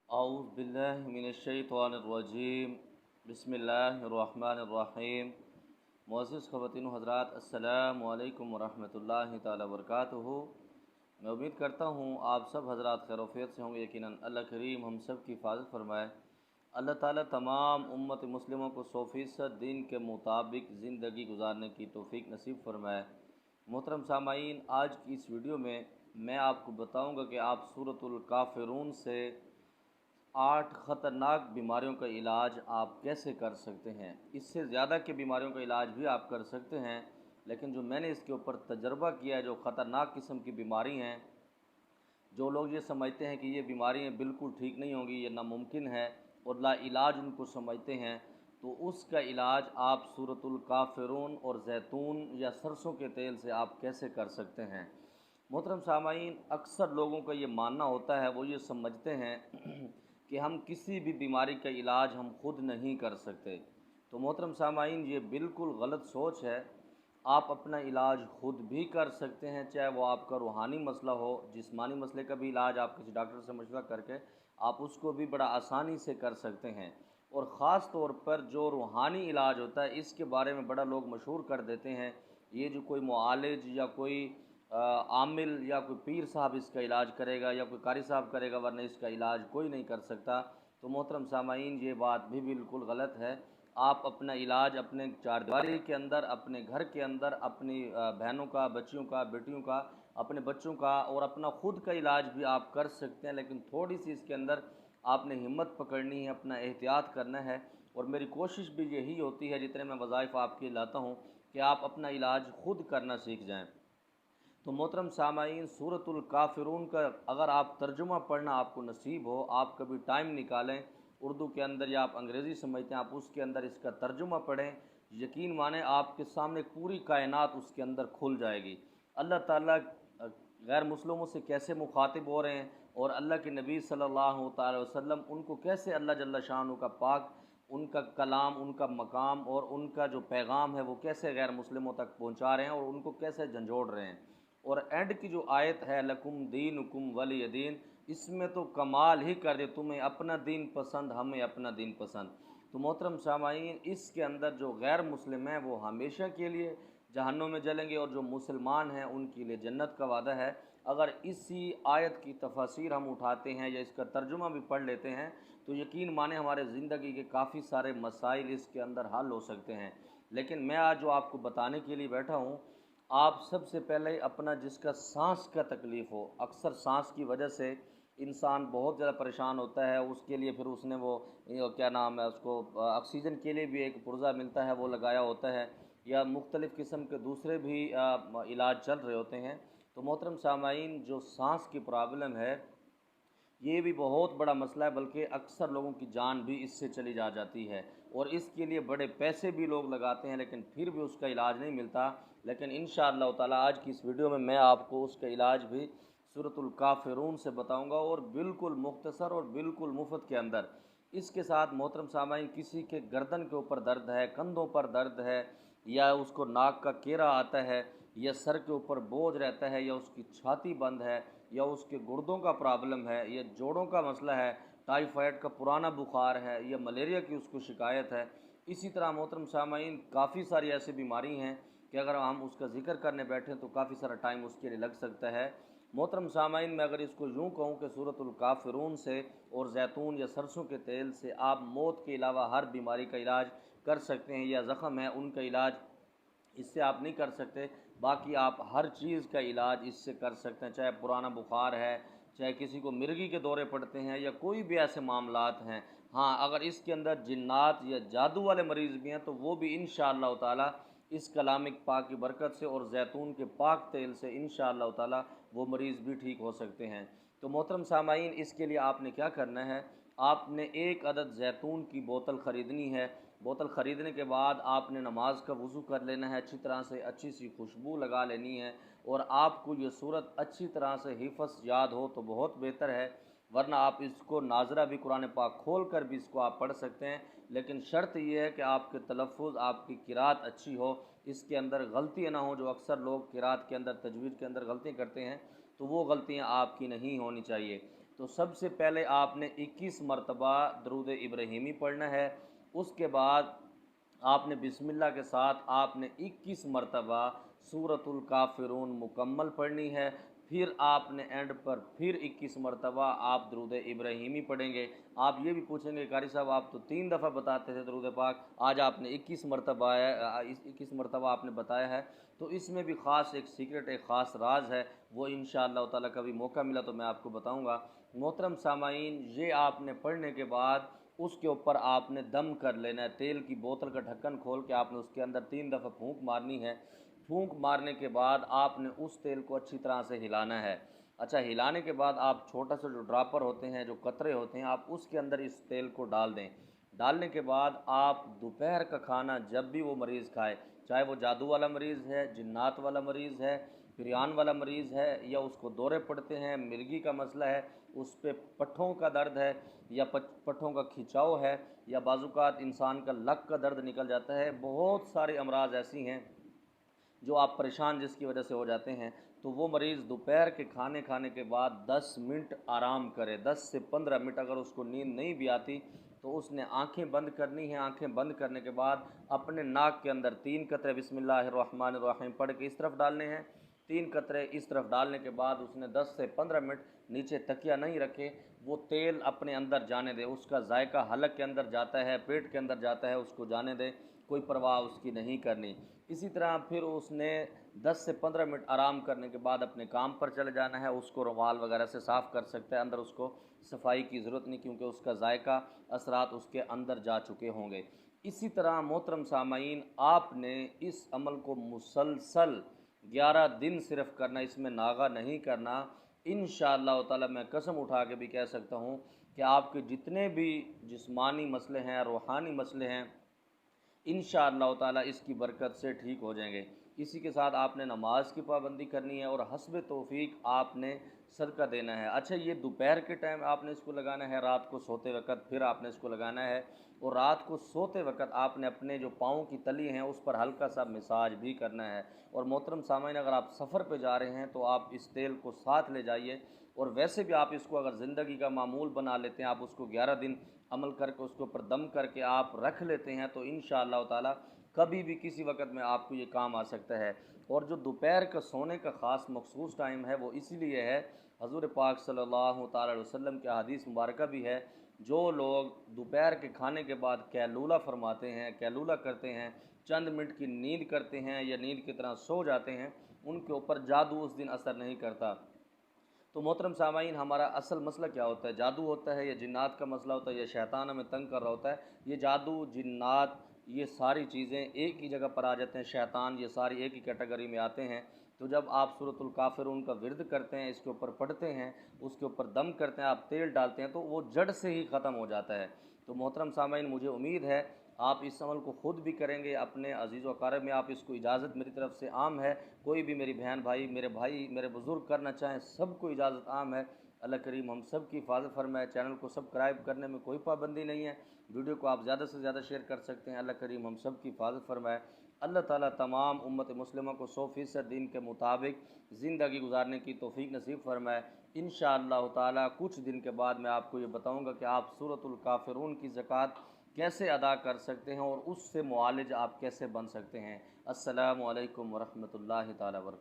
औज़ु बिल्लाहि मिनश्शैतानिर्रजीम बिस्मिल्लाहिर्रहमानिर्रहीम। मुअज़्ज़िज़ ख़वातीन व हज़रात, अस्सलामु अलैकुम वरहमतुल्लाहि तआला वबरकातुहू। मैं उम्मीद करता हूँ आप सब हज़रात खैर-ओ-फ़ियत से होंगे। यकीनन अल्लाह करीम हम सब की हिफ़ाज़त फ़रमाए। अल्लाह ताला तमाम उम्मत मुस्लिमों को 100% दीन के मुताबिक ज़िंदगी गुजारने की तौफ़ीक नसीब फ़रमाए। मोहतरम सामाईन, आज की इस वीडियो में मैं आपको बताऊँगा कि आप सूरतुल काफ़िरून से 8 ख़तरनाक बीमारियों का इलाज आप कैसे कर सकते हैं। इससे ज़्यादा की बीमारियों का इलाज भी आप कर सकते हैं, लेकिन जो मैंने इसके ऊपर तजर्बा किया है, जो ख़तरनाक किस्म की बीमारी हैं, जो लोग ये समझते हैं कि ये बीमारियाँ बिल्कुल ठीक नहीं होंगी, ये नामुमकिन है और लाइलाज उनको समझते हैं, तो उसका इलाज आप सूरतुल काफ़िरून और जैतून या सरसों के तेल से आप कैसे कर सकते हैं। मोहतरम सामाईन, अक्सर लोगों का ये मानना होता है, वो ये समझते हैं कि हम किसी भी बीमारी का इलाज हम खुद नहीं कर सकते। तो मोहतरम सामाईन, ये बिल्कुल गलत सोच है। आप अपना इलाज खुद भी कर सकते हैं, चाहे वो आपका रूहानी मसला हो, जिस्मानी मसले का भी इलाज आप किसी डॉक्टर से मशवरा करके आप उसको भी बड़ा आसानी से कर सकते हैं। और ख़ास तौर पर जो रूहानी इलाज होता है, इसके बारे में बड़ा लोग मशहूर कर देते हैं, ये जो कोई मुआलिज या कोई आमिल या कोई पीर साहब इसका इलाज करेगा या कोई कारी साहब करेगा, वरना इसका इलाज कोई नहीं कर सकता। तो मोहतरम सामाईन, ये बात भी बिल्कुल गलत है। आप अपना इलाज अपने चारदीवारी के अंदर, अपने घर के अंदर, अपनी बहनों का, बच्चियों का, बेटियों का, अपने बच्चों का और अपना खुद का इलाज भी आप कर सकते हैं, लेकिन थोड़ी सी इसके अंदर आपने हिम्मत पकड़नी है, अपना एहतियात करना है। और मेरी कोशिश भी यही होती है, जितने मैं वज़ाइफ़ आपके लाता हूँ, कि आप अपना इलाज खुद करना सीख जाएँ। तो मोहतरम सामाईन, सूरतुल काफ़िरून का अगर आप तर्जुमा पढ़ना आपको नसीब हो, आप कभी टाइम निकालें, उर्दू के अंदर या आप अंग्रेज़ी समझते हैं, आप उसके अंदर इसका तर्जुमा पढ़ें, यकीन माने आपके सामने पूरी कायनात उसके अंदर खुल जाएगी। अल्लाह ताला गैर मुस्लिमों से कैसे मुखातिब हो रहे हैं और अल्लाह के नबी सल्लल्लाहु अलैहि वसल्लम उनको कैसे अल्लाह जल्ल शानु का पाक, उनका कलाम, उनका मकाम और उनका जो पैगाम है वो कैसे गैर मुस्लिमों तक पहुँचा रहे हैं और उनको कैसे झंझोड़ रहे हैं। और एंड की जो आयत है, लकुम दीनुकुम वलिय दीन, इसमें तो कमाल ही कर दे, तुम्हें अपना दीन पसंद, हमें अपना दीन पसंद। तो मोहतरम सामाईन, इसके अंदर जो गैर मुस्लिम हैं वो हमेशा के लिए जहन्नुम में जलेंगे और जो मुसलमान हैं उनके लिए जन्नत का वादा है। अगर इसी आयत की तफसीर हम उठाते हैं या इसका तर्जुमा भी पढ़ लेते हैं, तो यकीन माने हमारे ज़िंदगी के काफ़ी सारे मसाइल इसके अंदर हल हो सकते हैं। लेकिन मैं आज जो आपको बताने के लिए बैठा हूँ, आप सबसे पहले अपना जिसका सांस का तकलीफ़ हो, अक्सर सांस की वजह से इंसान बहुत ज़्यादा परेशान होता है, उसके लिए फिर उसने वो क्या नाम है उसको, ऑक्सीजन के लिए भी एक पुर्जा मिलता है वो लगाया होता है, या मुख्तलिफ़ किस्म के दूसरे भी इलाज चल रहे होते हैं। तो मोहतरम सामाईन, जो सांस की प्रॉब्लम है ये भी बहुत बड़ा मसला है, बल्कि अक्सर लोगों की जान भी इससे चली जाती है और इसके लिए बड़े पैसे भी लोग लगाते हैं, लेकिन फिर भी उसका इलाज नहीं मिलता। लेकिन इंशाअल्लाह ताला आज की इस वीडियो में मैं आपको उसका इलाज भी सूरतुल काफ़िरून से बताऊंगा, और बिल्कुल मुख्तसर और बिल्कुल मुफ्त के अंदर। इसके साथ मोहतरम सामाईन, किसी के गर्दन के ऊपर दर्द है, कंधों पर दर्द है, या उसको नाक का केरा आता है, या सर के ऊपर बोझ रहता है, या उसकी छाती बंद है, या उसके गुर्दों का प्रॉब्लम है, या जोड़ों का मसला है, टाइफाइड का पुराना बुखार है, या मलेरिया की उसको शिकायत है। इसी तरह मोहतरम सामाईन, काफ़ी सारी ऐसी बीमारी हैं कि अगर हम उसका ज़िक्र करने बैठें तो काफ़ी सारा टाइम उसके लिए लग सकता है। मोहतरम सामाईन, मैं अगर इसको यूँ कहूँ कि सूरतुल काफ़िरून से और जैतून या सरसों के तेल से आप मौत के अलावा हर बीमारी का इलाज कर सकते हैं, या ज़ख़म है उनका इलाज इससे आप नहीं कर सकते, बाकी आप हर चीज़ का इलाज इससे कर सकते हैं। चाहे पुराना बुखार है, चाहे किसी को मिर्गी के दौरे पड़ते हैं, या कोई भी ऐसे मामलात हैं। हाँ, अगर इसके अंदर जिन्नात या जादू वाले मरीज़ भी हैं तो वो भी इंशाअल्लाह ताला इस कलामिक पाक की बरकत से और जैतून के पाक तेल से इंशाअल्लाह ताला वो मरीज़ भी ठीक हो सकते हैं। तो मोहतरम सामाईन, इसके लिए आपने क्या करना है, आपने एक अदद जैतून की बोतल ख़रीदनी है। बोतल ख़रीदने के बाद आपने नमाज का वज़ू कर लेना है, अच्छी तरह से अच्छी सी खुशबू लगा लेनी है, और आपको ये सूरत अच्छी तरह से हिफ़्ज़ याद हो तो बहुत बेहतर है, वरना आप इसको नाजरा भी कुरान पाक खोल कर भी इसको आप पढ़ सकते हैं। लेकिन शर्त यह है कि आपके तलफ़ुज़, आपकी किरात अच्छी हो, इसके अंदर गलतियाँ ना हो। जो अक्सर लोग किरात के अंदर, तजवीज़ के अंदर गलतियाँ करते हैं, तो वो गलतियाँ आपकी नहीं होनी चाहिए। तो सबसे पहले आपने 21 मरतबा दरूद इब्राहीमी पढ़ना है। उसके बाद आपने बिस्मिल्लाह के साथ आपने 21 मरतबा सूरतुल काफिरून मुकम्मल पढ़नी है। फिर आपने एंड पर फिर 21 मरतबा आप दरूद इब्राहीमी पढ़ेंगे। आप ये भी पूछेंगे कारी साहब आप तो 3 दफ़ा बताते थे दरूद पाक, आज आपने 21 मरतबा 21 मरतबा आपने बताया है। तो इसमें भी ख़ास एक सीक्रेट, एक ख़ास राज है, वो इंशाअल्लाह ताला कभी मौका मिला तो मैं आपको बताऊँगा। मोहतरम सामाईन, ये आपने पढ़ने के बाद उसके ऊपर आपने दम कर लेना है। तेल की बोतल का ढक्कन खोल के आपने उसके अंदर 3 दफ़ा फूंक मारनी है। फूंक मारने के बाद आपने उस तेल को अच्छी तरह से हिलाना है। अच्छा, हिलाने के बाद आप छोटा सा जो ड्रापर होते हैं, जो कतरे होते हैं, आप उसके अंदर इस तेल को डाल दें। डालने के बाद आप दोपहर का खाना जब भी वो मरीज़ खाए, चाहे वो जादू वाला मरीज़ है, जिन्नात वाला मरीज़ है, पिरियान वाला मरीज़ है, या उसको दौरे पड़ते हैं, मिर्गी का मसला है, उस पर पट्ठों का दर्द है, या पट्ठों का खिंचाव है, या बाजुकात इंसान का लक का दर्द निकल जाता है, बहुत सारे अमराज ऐसी हैं जो आप परेशान जिसकी वजह से हो जाते हैं, तो वो मरीज़ दोपहर के खाने के बाद 10 मिनट आराम करे। 10 से 15 मिनट अगर उसको नींद नहीं भी आती तो उसने आंखें बंद करनी है। आंखें बंद करने के बाद अपने नाक के अंदर 3 कतरे बिस्मिल्लाहिर्रहमानिर्रहीम पढ़ के इस तरफ डालने हैं। 3 कतरे इस तरफ डालने के बाद उसने 10 से 15 मिनट नीचे तकिया नहीं रखे, वो तेल अपने अंदर जाने दे। उसका जायका हलक के अंदर जाता है, पेट के अंदर जाता है, उसको जाने दे, कोई परवाह उसकी नहीं करनी। इसी तरह फिर उसने 10 से 15 मिनट आराम करने के बाद अपने काम पर चले जाना है। उसको रुमाल वगैरह से साफ़ कर सकता है, अंदर उसको सफाई की ज़रूरत नहीं, क्योंकि उसका जायका असरात उसके अंदर जा चुके होंगे। इसी तरह मोहतरम सामाईन, आपने इस अमल को मुसलसल 11 दिन सिर्फ करना, इसमें नागा नहीं करना। इंशाअल्लाह ताला मैं कसम उठा के भी कह सकता हूँ कि आपके जितने भी जिस्मानी मसले हैं, रूहानी मसले हैं, इंशाअल्लाह ताला इसकी बरकत से ठीक हो जाएंगे। इसी के साथ आपने नमाज की पाबंदी करनी है और हस्ब तौफीक आपने सदका देना है। अच्छा, ये दोपहर के टाइम आपने इसको लगाना है, रात को सोते वक्त फिर आपने इसको लगाना है, और रात को सोते वक्त आपने अपने जो पाँव की तली हैं उस पर हल्का सा मसाज भी करना है। और मोहतरम सामाईन, अगर आप सफ़र पर जा रहे हैं तो आप इस तेल को साथ ले जाइए, और वैसे भी आप इसको अगर ज़िंदगी का मामूल बना लेते हैं, आप उसको 11 दिन अमल करके उसके ऊपर दम करके आप रख लेते हैं, तो इंशाअल्लाह ताला कभी भी किसी वक्त में आपको ये काम आ सकता है। और जो दोपहर का सोने का ख़ास मखसूस टाइम है वो इसलिए है, हज़ूर पाक सल्लल्लाहु ताला अलैहि वसल्लम की हदीस मुबारक भी है, जो लोग दोपहर के खाने के बाद कैलूला फरमाते हैं, कैलूला करते हैं, चंद मिनट की नींद करते हैं या नींद की तरह सो जाते हैं, उनके ऊपर जादू उस दिन असर नहीं करता। तो मोहतरम सामाईन, हमारा असल मसला क्या होता है? जादू होता है या जिन्नात का मसला होता है या शैतान हमें तंग कर रहा होता है? ये जादू, जिन्नात, ये सारी चीज़ें एक ही जगह पर आ जाते हैं, शैतान ये सारी एक ही कैटेगरी में आते हैं। तो जब आप सूरतुल काफिरून का विर्द करते हैं, इसके ऊपर पढ़ते हैं, उसके ऊपर दम करते हैं, आप तेल डालते हैं, तो वो जड़ से ही ख़त्म हो जाता है। तो मोहतरम सामाईन, मुझे उम्मीद है आप इस अमल को ख़ुद भी करेंगे, अपने अजीज़ व अक़ारिब में आप इसको इजाज़त मेरी तरफ़ से आम है। कोई भी मेरी बहन भाई, मेरे बुज़ुर्ग करना चाहें, सबको इजाज़त आम है। अल्लाह करीम हम सब की हिफाज़त फरमाए। चैनल को सब्सक्राइब करने में कोई पाबंदी नहीं है, वीडियो को आप ज़्यादा से ज़्यादा शेयर कर सकते हैं। अल्लाह करीम हम सब की हिफाज़त फरमाए। अल्लाह ताला तमाम उम्मत मुस्लिमा को 100% दीन के मुताबिक ज़िंदगी गुजारने की तौफ़ीक नसीब फरमाए। इंशाअल्लाह ताला कुछ दिन के बाद मैं आपको ये बताऊँगा कि आप सूरतुल काफिरून की ज़कात कैसे अदा कर सकते हैं और उससे मुआलिज आप कैसे बन सकते हैं। अस्सलामु अलैकुम वरहमतुल्लाहि ताला वबरकातुहू।